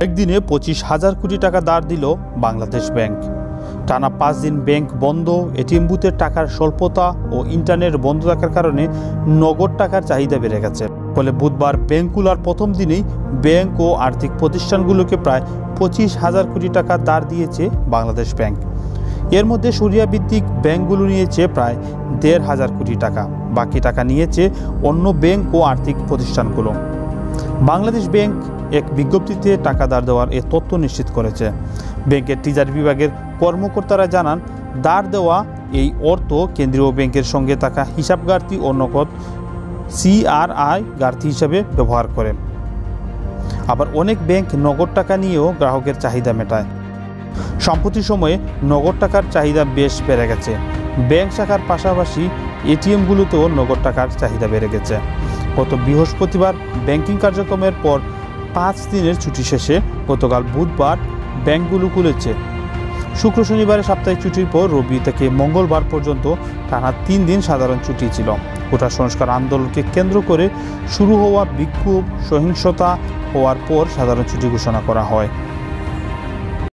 একদিনে 25,000 কোটি টাকা ধার দিল বাংলাদেশ ব্যাংক। টানা 5 দিন ব্যাংক বন্ধ, এটিএম বুথের টাকার স্বল্পতা ও ইন্টারনেট বন্ধ থাকার কারণে নগদ টাকার চাহিদা বেড়ে গেছে। ফলে বুধবার ব্যাংক খোলার প্রথম দিনেই ব্যাংক ও আর্থিক প্রতিষ্ঠানগুলোকে প্রায় 25,000 কোটি টাকা ধার দিয়েছে বাংলাদেশ ব্যাংক। এর মধ্যে শরিয়া ভিত্তিক ব্যাংকগুলো নিয়েছে প্রায় 1,500 কোটি টাকা, বাকি টাকা নিয়েছে অন্য ব্যাংক ও আর্থিক প্রতিষ্ঠানগুলো। বাংলাদেশ ব্যাংক এক বিজ্ঞপ্তিতে টাকা ধার দেওয়ার এ তথ্য নিশ্চিত করেছে। ব্যাংকের ট্রেজারি বিভাগের কর্মকর্তারা জানান, ধার দেওয়া এই অর্থ কেন্দ্রীয় ব্যাংকের সঙ্গে থাকা হিসাব ঘাটতি ও নগদ CRI ঘাটতি হিসাবে ব্যবহার করে। আবার অনেক ব্যাংক নগদ টাকা নিয়েও গ্রাহকের চাহিদা মেটায়। সম্প্রতি সময়ে নগদ টাকার চাহিদা বেশ বেড়ে গেছে। ব্যাংক শাখার পাশাপাশি এটিএমগুলোতেও নগদ টাকার চাহিদা বেড়ে গেছে। গত বৃহস্পতিবার ব্যাংকিং কার্যক্রমের পর 5 দিনের ছুটি শেষে গতকাল বুধবার ব্যাংকগুলো খুলেছে। শুক্র শনিবারের সাপ্তাহিক ছুটির পর রবি থেকে মঙ্গলবার পর্যন্ত টানা 3 দিন সাধারণ ছুটি ছিল। কোটা সংস্কার আন্দোলনকে কেন্দ্র করে শুরু হওয়া বিক্ষোভ সহিংসতা হওয়ার পর সাধারণ ছুটি ঘোষণা করা হয়।